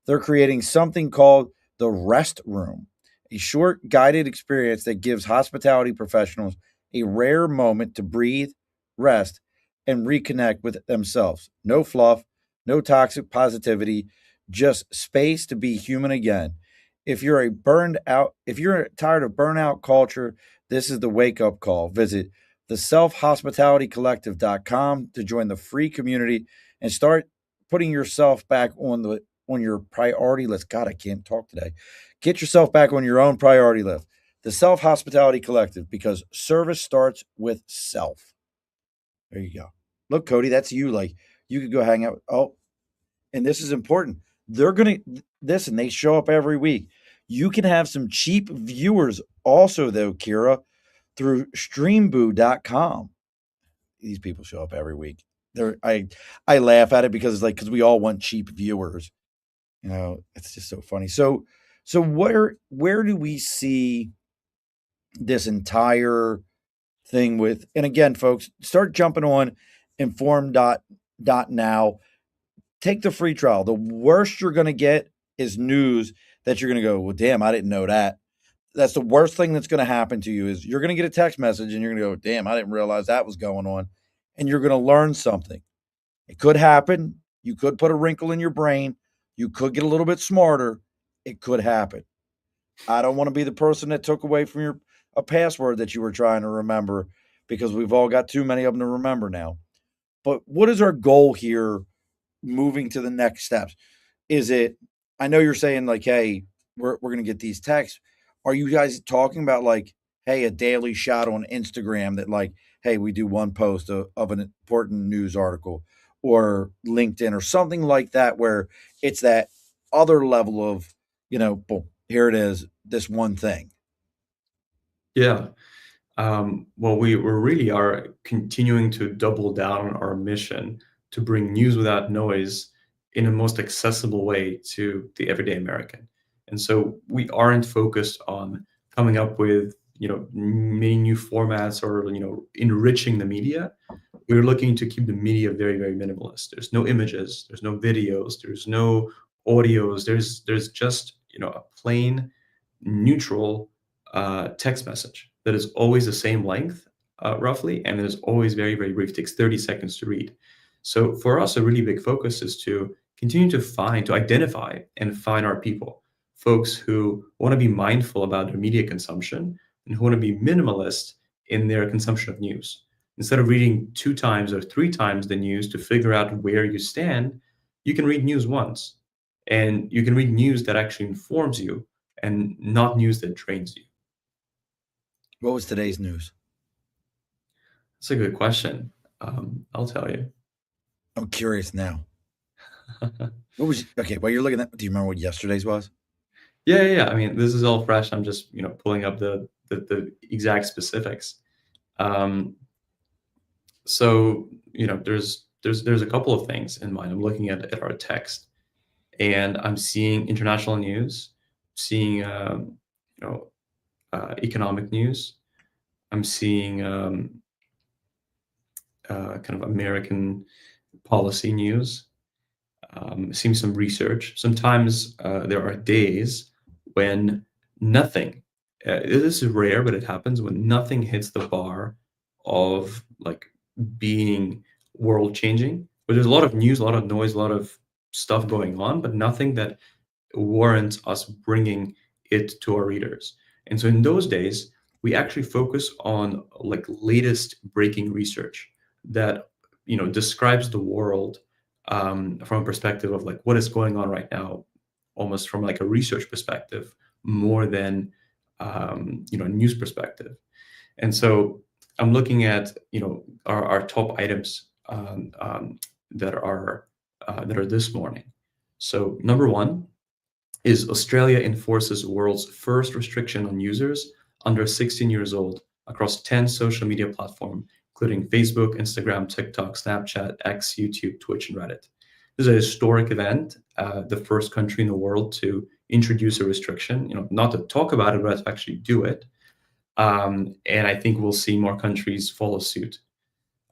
S1: They're creating something called the Rest Room, a short guided experience that gives hospitality professionals a rare moment to breathe, rest, and reconnect with themselves. No fluff, no toxic positivity, just space to be human again. If you're tired of burnout culture, this is the wake up call. Visit the selfhospitalitycollective.com to join the free community and start putting yourself back on your priority list. God, I can't talk today. Get yourself back on your own priority list. The Self Hospitality Collective, because service starts with self. There you go. Look, Cody, that's you. Like, you could go hang out. Oh, and this is important. They're going to, this, and they show up every week. You can have some cheap viewers also, though, Kira, through streamboo.com. These people show up every week. I laugh at it because it's like, because we all want cheap viewers. It's just so funny. So where do we see this entire thing with? And again, folks, start jumping on Informed.now. Take the free trial. The worst you're going to get is news that you're going to go, well, damn, I didn't know that. That's the worst thing that's going to happen to you is you're going to get a text message and you're going to go, damn, I didn't realize that was going on. And you're going to learn something. It could happen. You could put a wrinkle in your brain. You could get a little bit smarter. It could happen. I don't want to be the person that took away from a password that you were trying to remember, because we've all got too many of them to remember now. But what is our goal here moving to the next steps? Is it, I know you're saying like, hey, we're going to get these texts. Are you guys talking about like, hey, a daily shot on Instagram that like, hey, we do one post of an important news article, or LinkedIn or something like that, where it's that other level of, boom, here it is, this one thing.
S2: Yeah. Well, we really are continuing to double down on our mission to bring news without noise in a most accessible way to the everyday American. And so we aren't focused on coming up with, many new formats or, enriching the media. We're looking to keep the media very, very minimalist. There's no images, there's no videos, there's no audios. There's just, a plain neutral text message that is always the same length, roughly, and it is always very, very brief. It takes 30 seconds to read. So for us, a really big focus is to continue to identify and find our people, folks who want to be mindful about their media consumption and who want to be minimalist in their consumption of news. Instead of reading 2 times or 3 times the news to figure out where you stand, you can read news once. And you can read news that actually informs you and not news that drains you.
S1: What was today's news?
S2: That's a good question. I'll tell you.
S1: I'm curious now. What was okay? While you're looking at, do you remember what yesterday's was?
S2: Yeah. I mean, this is all fresh. I'm just pulling up the exact specifics. So there's a couple of things in mind. I'm looking at our text, and I'm seeing international news, seeing economic news. I'm seeing kind of American policy news. Seeing some research. Sometimes there are days when nothing. This is rare, but it happens when nothing hits the bar of like being world changing. But there's a lot of news, a lot of noise, a lot of stuff going on, but nothing that warrants us bringing it to our readers. And so in those days, we actually focus on like latest breaking research that describes the world from a perspective of like what is going on right now almost from like a research perspective more than news perspective. And so I'm looking at our top items that are this morning. So number one is Australia enforces world's first restriction on users under 16 years old across 10 social media platforms, including Facebook, Instagram, TikTok, Snapchat, X, YouTube, Twitch, and Reddit. This is a historic event, the first country in the world to introduce a restriction, not to talk about it, but to actually do it. And I think we'll see more countries follow suit.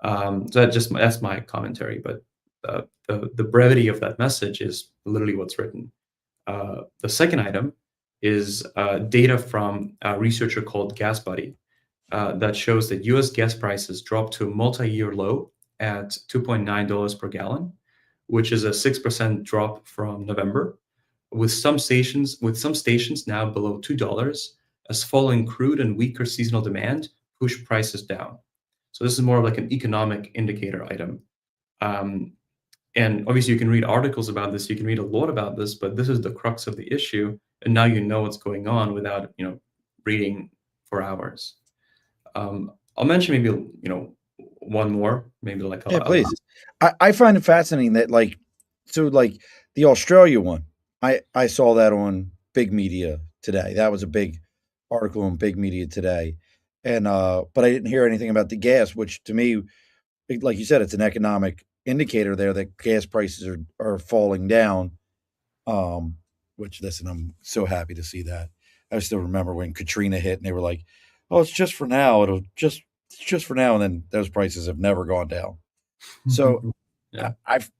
S2: So that's my commentary, but the brevity of that message is literally what's written. The second item is data from a researcher called GasBuddy that shows that U.S. gas prices dropped to a multi-year low at $2.9 per gallon, which is a 6% drop from November, with some stations now below $2, as falling crude and weaker seasonal demand push prices down. So this is more of like an economic indicator item. And obviously you can read articles about this, you can read a lot about this, but this is the crux of the issue. And now you know what's going on without, reading for hours. I'll mention maybe, one more, maybe like
S1: Yeah, please. I find it fascinating that like the Australia one, I saw that on Big Media today. That was a big article on Big Media today. And but I didn't hear anything about the gas, which to me, like you said, it's an economic indicator there that gas prices are falling down. Which listen, I'm so happy to see that. I still remember when Katrina hit and they were like, "Oh, it's just for now. It's just for now," and then those prices have never gone down. So
S2: yeah.
S1: I've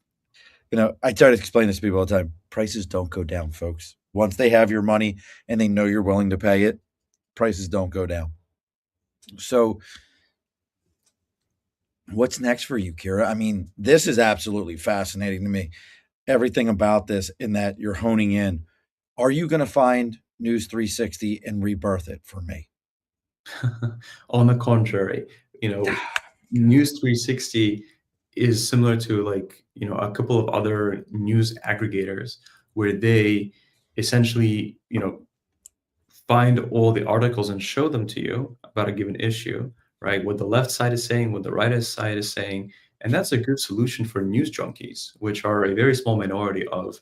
S1: I try to explain this to people all the time. Prices don't go down, folks. Once they have your money and they know you're willing to pay it, prices don't go down. So what's next for you, Kira? I mean, this is absolutely fascinating to me. Everything about this, in that you're honing in. Are you going to find News 360 and rebirth it for me?
S2: On the contrary, News 360 is similar to like, a couple of other news aggregators where they essentially, find all the articles and show them to you about a given issue, right? What the left side is saying, what the right side is saying. And that's a good solution for news junkies, which are a very small minority of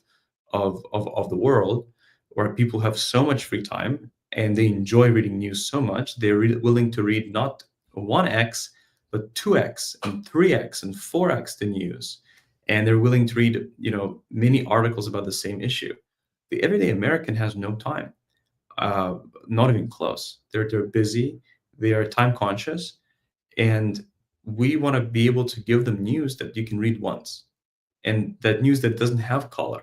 S2: the world, where people have so much free time and they enjoy reading news so much, they're willing to read not 1x, but 2x and 3x and 4x the news. And they're willing to read, many articles about the same issue. The everyday American has no time, not even close. They're busy, they are time conscious, and we want to be able to give them news that you can read once, and that news that doesn't have color,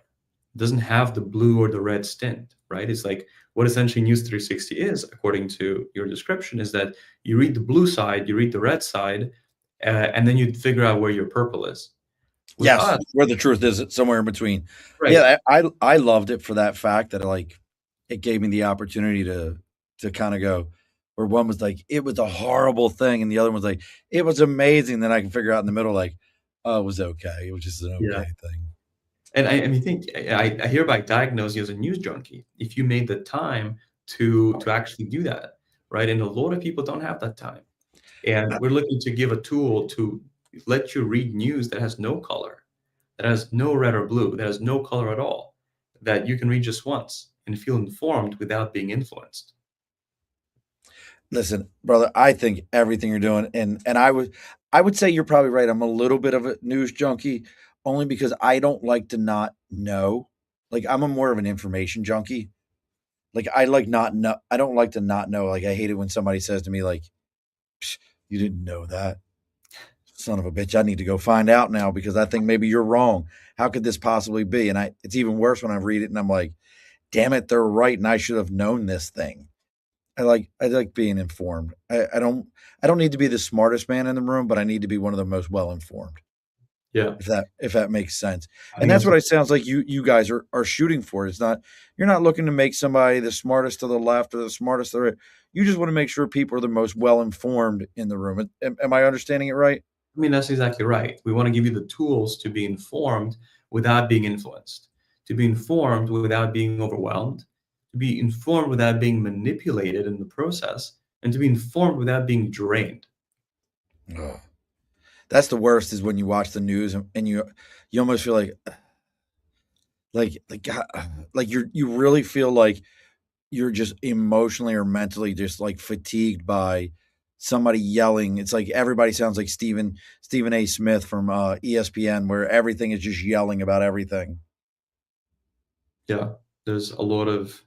S2: doesn't have the blue or the red stint, right? It's like what essentially News 360 is, according to your description, is that you read the blue side, you read the red side, and then you figure out where your purple is. With
S1: Yes,
S2: us,
S1: where the truth is somewhere in between.
S2: right?
S1: Yeah, I loved it for that fact that like it gave me the opportunity to kind of go where one was like it was a horrible thing and the other one was like it was amazing. Then I can figure out in the middle like oh it was okay. It was just an
S2: Yeah.
S1: okay thing.
S2: And I mean, I hereby diagnose you as a news junkie if you made the time to actually do that, right? And a lot of people don't have that time. And we're looking to give a tool to let you read news that has no color, that has no red or blue, that has no color at all, that you can read just once and feel informed without being influenced.
S1: Listen, brother, I think everything you're doing, and I would say you're probably right. I'm a little bit of a news junkie, only because I don't like to not know. Like I'm a more of an information junkie. Like I like not know. I don't like to not know. Like I hate it when somebody says to me like, "Psh, "You didn't know that, son of a bitch." I need to go find out now because I think maybe you're wrong. How could this possibly be? And it's even worse when I read it and I'm like, "Damn it, they're right, and I should have known this thing." I like being informed. I don't need to be the smartest man in the room, but I need to be one of the most well informed.
S2: Yeah,
S1: If that makes sense.
S2: I
S1: And
S2: think
S1: that's
S2: that's
S1: what it sounds like you guys are shooting for. It's not you're not looking to make somebody the smartest to the left or the smartest to the right. You just want to make sure people are the most well informed in the room. Am I understanding it right?
S2: I mean, that's exactly right. We want to give you the tools to be informed without being influenced, to be informed without being overwhelmed, to be informed without being manipulated in the process, and to be informed without being drained.
S1: Ugh. That's the worst is when you watch the news and you almost feel like God, like you really feel like you're just emotionally or mentally just like fatigued by somebody yelling. It's like everybody sounds like Stephen A. Smith from ESPN, where everything is just yelling about everything.
S2: Yeah, there's a lot of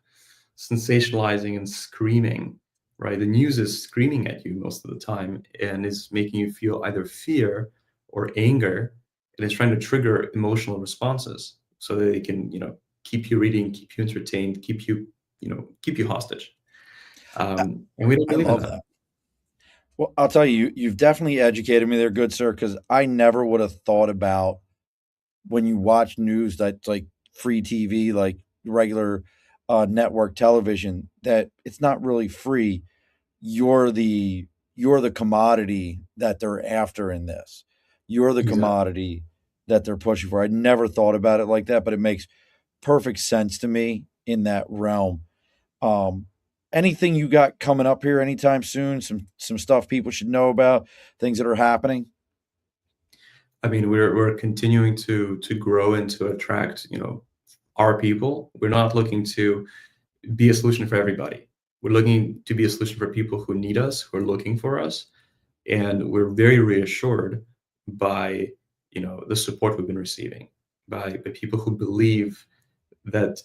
S2: sensationalizing and screaming, right? The news is screaming at you most of the time and is making you feel either fear or anger, and it's trying to trigger emotional responses so that they can, keep you reading, keep you entertained, keep you hostage.
S1: I,
S2: And we don't
S1: I
S2: believe in
S1: love
S2: that.
S1: that. Well, I'll tell you, you've definitely educated me there, good sir, because I never would have thought about when you watch news that's like free TV, like regular network television, that it's not really free. You're the you're the commodity that they're after in this. You're the
S2: Exactly.
S1: commodity that they're pushing for. I never thought about it like that, but it makes perfect sense to me in that realm. Um, Anything you got coming up here anytime soon? Some stuff people should know about, things that are happening.
S2: I mean, we're continuing to grow and to attract, our people. We're not looking to be a solution for everybody. We're looking to be a solution for people who need us, who are looking for us, and we're very reassured by, the support we've been receiving by people who believe that,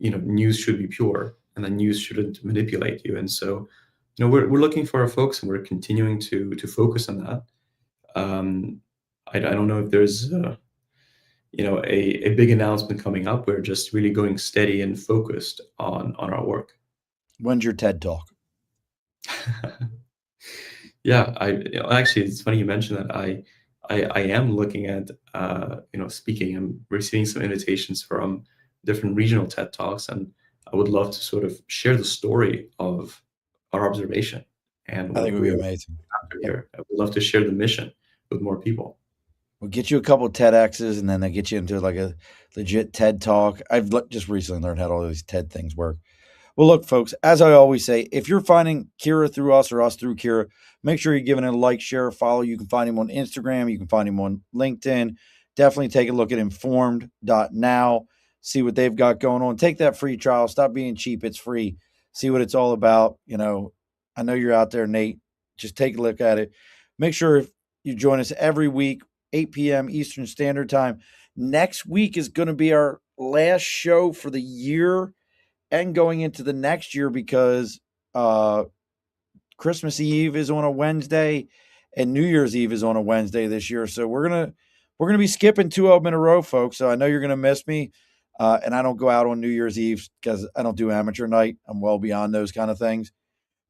S2: news should be pure and that news shouldn't manipulate you. And so, we're looking for our folks, and we're continuing to focus on that. Um, I don't know if there's a big announcement coming up. We're just really going steady and focused on our work.
S1: When's your TED talk?
S2: Yeah, actually, it's funny you mentioned that. I am looking at speaking. I'm receiving some invitations from different regional TED Talks, and I would love to sort of share the story of our observation and
S1: I think
S2: what
S1: it would be
S2: we're
S1: amazing.
S2: after here. I would love to share the mission with more people.
S1: We'll get you a couple of TEDx's, and then they get you into like a legit TED talk. Just recently learned how all these TED things work. Well, look, folks, as I always say, if you're finding Kira through us or us through Kira, make sure you're giving it a like, share, follow. You can find him on Instagram. You can find him on LinkedIn. Definitely take a look at Informed.now. See what they've got going on. Take that free trial. Stop being cheap. It's free. See what it's all about. I know you're out there, Nate. Just take a look at it. Make sure you join us every week, 8 p.m. Eastern Standard Time. Next week is going to be our last show for the year and going into the next year because uh, Christmas Eve is on a Wednesday and New Year's Eve is on a Wednesday this year. So we're gonna be skipping two of them in a row, folks. So I know you're gonna miss me. And I don't go out on New Year's Eve because I don't do amateur night. I'm well beyond those kind of things.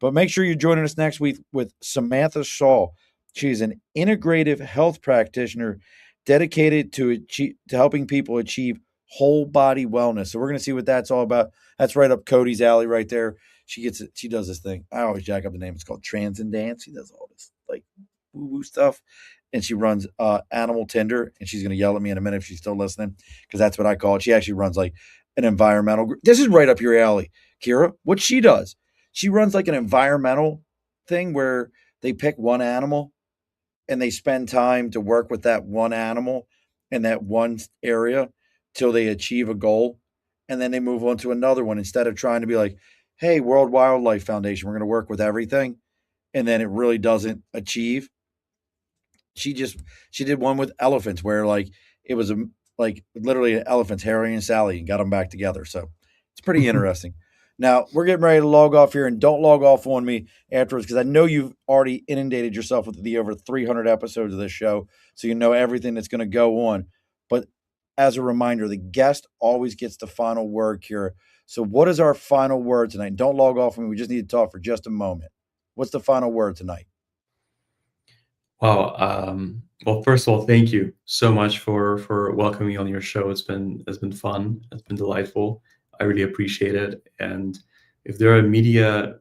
S1: But make sure you're joining us next week with Samantha Shaw. She's an integrative health practitioner dedicated to helping people achieve whole body wellness. So we're going to see what that's all about. That's right up Cody's alley right there. She gets it. She does this thing. I always jack up the name. It's called Transcendance. She does all this like woo woo stuff, and she runs Animal Tinder. And she's going to yell at me in a minute if she's still listening because that's what I call it. She actually runs like an environmental group. This is right up your alley, Kira. What she does, she runs like an environmental thing where they pick one animal and they spend time to work with that one animal in that one area till they achieve a goal. And then they move on to another one instead of trying to be like, hey, World Wildlife Foundation, we're going to work with everything. And then it really doesn't achieve. She did one with elephants where like it was like literally an elephant's Harry and Sally and got them back together. So it's pretty interesting. Now we're getting ready to log off here, and don't log off on me afterwards because I know you've already inundated yourself with the over 300 episodes of this show, so you know everything that's going to go on. But as a reminder, the guest always gets the final word, Kira. So what is our final word tonight? Don't log off on me. We just need to talk for just a moment. What's the final word tonight?
S2: Wow. Well, first of all, thank you so much for welcoming me on your show. It's been fun. It's been delightful. I really appreciate it. And if there are media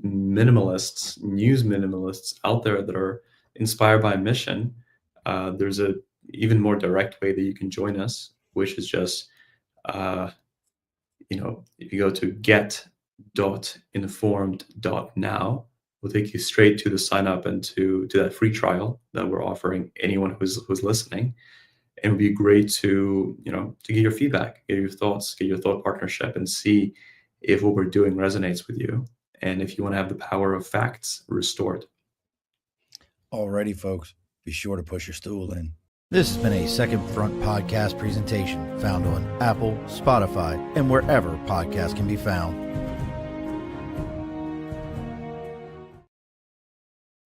S2: minimalists, news minimalists out there that are inspired by a mission, there's a even more direct way that you can join us, which is just If you go to get.informed.now, we'll take you straight to the sign up and to that free trial that we're offering anyone who's listening. And it would be great to get your feedback, get your thoughts, get your thought partnership, and see if what we're doing resonates with you. And if you want to have the power of facts restored.
S1: Alrighty, folks, be sure to push your stool in.
S3: This has been a Second Front podcast presentation found on Apple, Spotify, and wherever podcasts can be found.